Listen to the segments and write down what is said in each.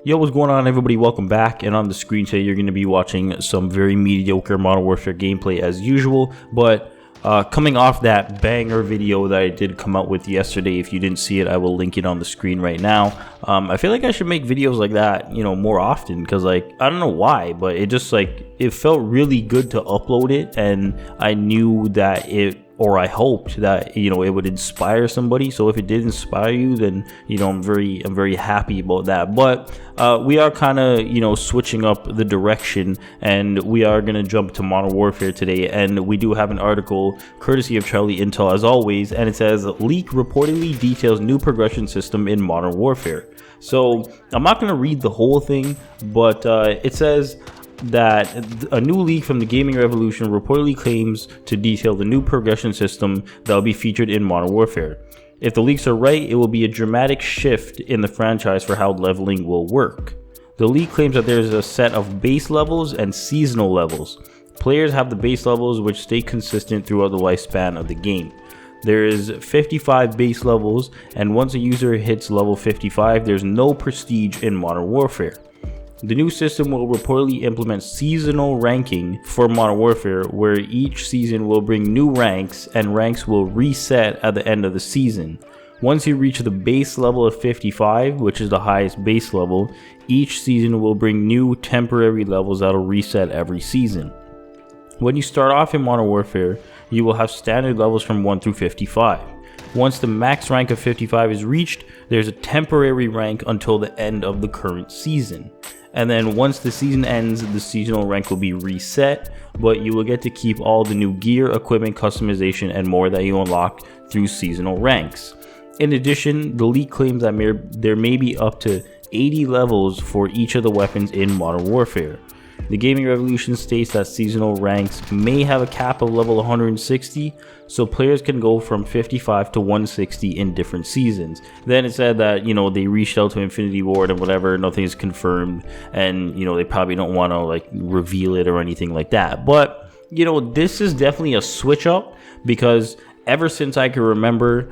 Yo, what's going on, everybody? Welcome back. And on the screen today, you're going to be watching some very mediocre Modern Warfare gameplay as usual. But coming off that banger video that I did come out with yesterday, if you didn't see it, I will link it on the screen right now. I feel like I should make videos like that, more often, because I don't know why, but it felt really good to upload it, and I knew that I hoped that it would inspire somebody. So if it did inspire you, then I'm very happy about that. But we are kind of switching up the direction, and we are gonna jump to Modern Warfare today. And we do have an article courtesy of Charlie Intel as always, and it says leak reportedly details new progression system in Modern Warfare. So I'm not gonna read the whole thing, but it says that a new leak from the Gaming Revolution reportedly claims to detail the new progression system that will be featured in Modern Warfare. If the leaks are right, it will be a dramatic shift in the franchise for how leveling will work. The leak claims that there is a set of base levels and seasonal levels. Players have the base levels which stay consistent throughout the lifespan of the game. There is 55 base levels, and once a user hits level 55, there's no prestige in Modern Warfare. The new system will reportedly implement seasonal ranking for Modern Warfare, where each season will bring new ranks, and ranks will reset at the end of the season. Once you reach the base level of 55, which is the highest base level, each season will bring new temporary levels that will reset every season. When you start off in Modern Warfare, you will have standard levels from 1 through 55. Once the max rank of 55 is reached, there's a temporary rank until the end of the current season. And then once the season ends, the seasonal rank will be reset, but you will get to keep all the new gear, equipment, customization, and more that you unlock through seasonal ranks. In addition, the leak claims that there may be up to 80 levels for each of the weapons in Modern Warfare. The Gaming Revolution states that seasonal ranks may have a cap of level 160, so players can go from 55 to 160 in different seasons. Then it said that, they reached out to Infinity Ward and whatever, nothing is confirmed, and, they probably don't want to, reveal it or anything like that. But, this is definitely a switch up, because ever since I can remember,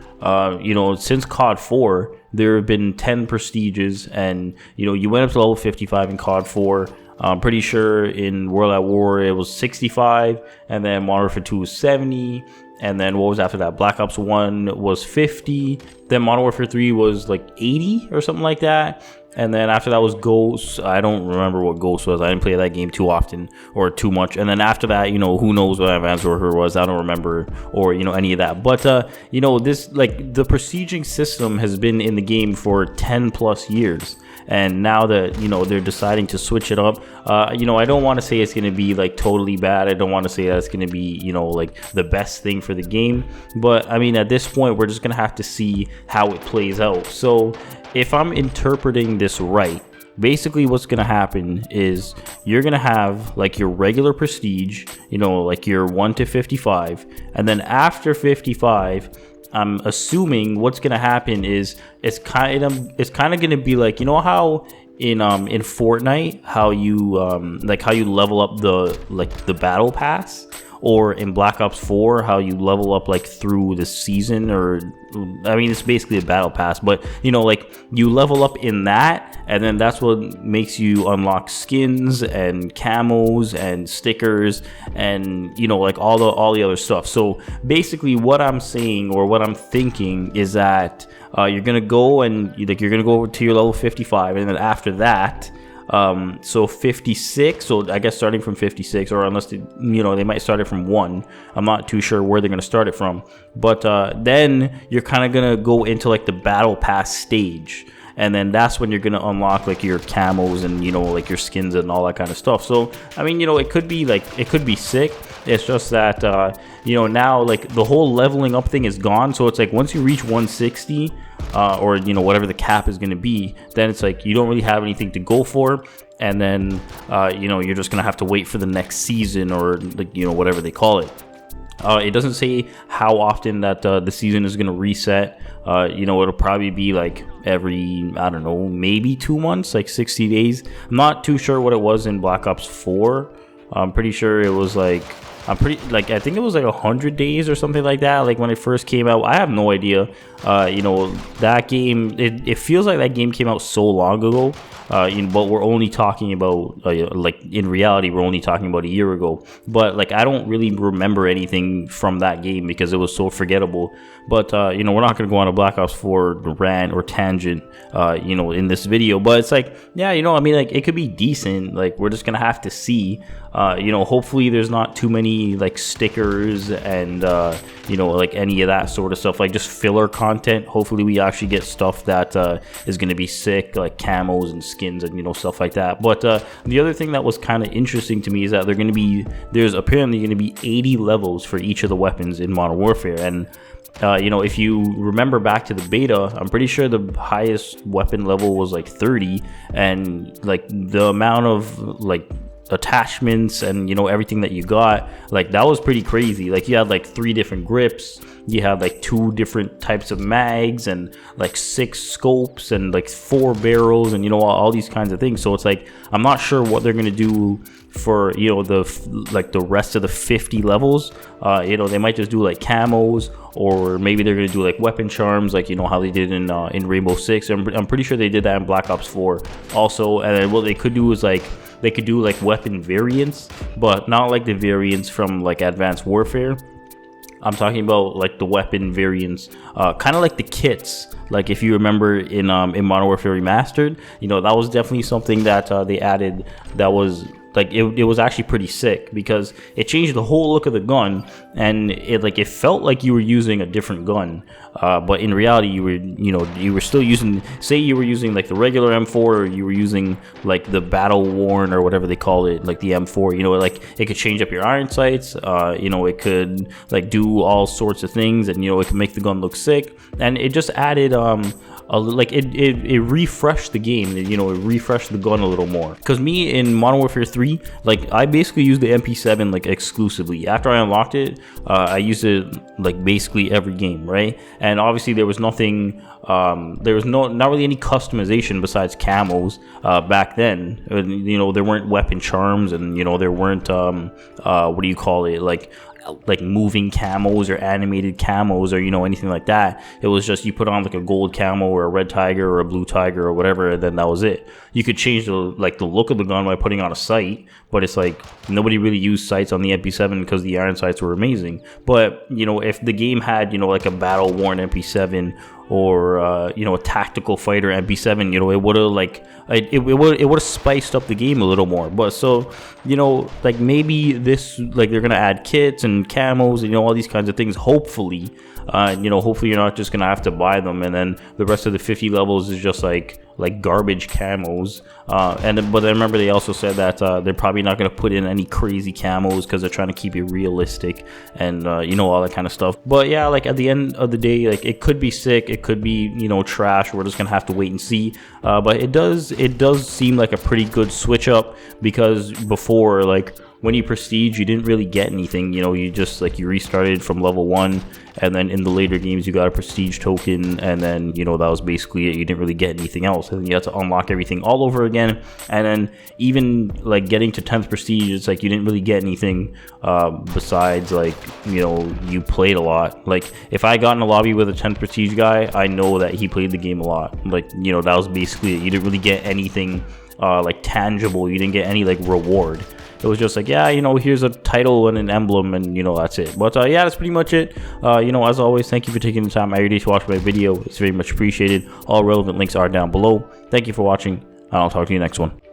since COD 4, there have been 10 prestiges, and, you went up to level 55 in COD 4. I'm pretty sure in World at War it was 65, and then Modern Warfare 2 was 70, and then what was after that? Black Ops 1 was 50, then Modern Warfare 3 was 80 or something like that, and then after that was Ghost. I don't remember what Ghost was. I didn't play that game too often or too much. And then after that, who knows what Advanced Warfare was? I don't remember, or any of that. But this the prestiging system has been in the game for 10 plus years. And now that, they're deciding to switch it up, I don't want to say it's going to be totally bad. I don't want to say that it's going to be, the best thing for the game. But I mean, at this point, we're just going to have to see how it plays out. So if I'm interpreting this right, basically what's going to happen is you're going to have your regular prestige, your 1 to 55. And then after 55, I'm assuming what's gonna happen is it's kind of gonna be how in Fortnite how you level up the battle pass, or in Black Ops 4 how you level up through the season, or I mean it's basically a battle pass, but you level up in that, and then that's what makes you unlock skins and camos and stickers and all the other stuff. So basically what I'm saying, or what I'm thinking, is that you're gonna go and you're gonna go over to your level 55, and then after that, so 56, so I guess starting from 56, or unless they might start it from 1. I'm not too sure where they're going to start it from, but then you're kind of going to go into the battle pass stage, and then that's when you're going to unlock your camos and your skins and all that kind of stuff. So I mean, it could be sick. It's just that now the whole leveling up thing is gone. So it's once you reach 160, or whatever the cap is going to be, then it's you don't really have anything to go for, and then you're just going to have to wait for the next season, or whatever they call it. It doesn't say how often that the season is going to reset. It'll probably be every, I don't know, maybe 2 months, 60 days. I'm not too sure what it was in Black Ops 4. I'm pretty sure it was I'm pretty, like, I think it was like 100 days or something like that, like when it first came out. I have no idea. You know, that game, it feels like that game came out so long ago. You know, but we're only talking about like, in reality, we're only talking about a year ago. But like, I don't really remember anything from that game because it was so forgettable. But you know, we're not gonna go on a Black Ops 4 rant or tangent, you know, in this video. But it's like, yeah, you know, I mean, like, it could be decent. Like, we're just gonna have to see. You know, hopefully there's not too many like stickers and you know, like any of that sort of stuff, like just filler content. Hopefully we actually get stuff that is going to be sick, like camos and skins and, you know, stuff like that. But the other thing that was kind of interesting to me is that there's apparently going to be 80 levels for each of the weapons in Modern Warfare. And you know, if you remember back to the beta, I'm pretty sure the highest weapon level was like 30, and like the amount of like attachments and, you know, everything that you got, like, that was pretty crazy. Like, you had like 3 different grips, you had like 2 different types of mags, and like 6 scopes, and like 4 barrels, and, you know, all these kinds of things. So it's like, I'm not sure what they're gonna do for, you know, the rest of the 50 levels. You know, they might just do like camos, or maybe they're gonna do like weapon charms, like, you know, how they did in Rainbow Six. I'm pretty sure they did that in Black Ops 4 also. And then what they could do is like, they could do like weapon variants, but not like the variants from like Advanced Warfare. I'm talking about like the weapon variants, kind of like the kits. Like, if you remember in Modern Warfare Remastered, you know, that was definitely something that they added. That was like, it was actually pretty sick, because it changed the whole look of the gun, and it felt like you were using a different gun, but in reality you were still using, say you were using like the regular M4, or you were using like the battle worn, or whatever they call it, like the M4. You know, like, it could change up your iron sights, you know, it could like do all sorts of things, and, you know, it could make the gun look sick. And it just added it refreshed the game. You know, it refreshed the gun a little more. Because me in Modern Warfare 3, like, I basically used the MP7 like exclusively. After I unlocked it, I used it like basically every game, right? And obviously there was nothing, there was not really any customization besides camos back then. You know, there weren't weapon charms, and, you know, there weren't what do you call it, like moving camos or animated camos, or, you know, anything like that. It was just, you put on like a gold camo or a red tiger or a blue tiger or whatever, and then that was it. You could change the look of the gun by putting on a sight, but it's like, nobody really used sights on the MP7 because the iron sights were amazing. But, you know, if the game had, you know, like a battle worn MP7, or you know, a tactical fighter MP7, you know, it would have like, it would have spiced up the game a little more. But so, you know, like, maybe this, like, they're gonna add kits and camos and, you know, all these kinds of things, hopefully. You know, hopefully you're not just gonna have to buy them, and then the rest of the 50 levels is just like garbage camos. But I remember they also said that they're probably not going to put in any crazy camos because they're trying to keep it realistic, and you know, all that kind of stuff. But yeah, like, at the end of the day, like, it could be sick, it could be, you know, trash. We're just gonna have to wait and see. But it does seem like a pretty good switch up, because before, like, when you prestige, you didn't really get anything. You know, you just, like, you restarted from level 1, and then in the later games you got a prestige token, and then, you know, that was basically it. You didn't really get anything else, and then you had to unlock everything all over again. And then even like getting to 10th prestige, it's like you didn't really get anything besides, like, you know, you played a lot. Like, if I got in a lobby with a 10th prestige guy, I know that he played the game a lot. Like, you know, that was basically it. You didn't really get anything like tangible. You didn't get any like reward. It was just like, yeah, you know, here's a title and an emblem, and, you know, that's it. But yeah, that's pretty much it. You know, as always, thank you for taking the time out of your day to watch my video. It's very much appreciated. All relevant links are down below. Thank you for watching, and I'll talk to you next one.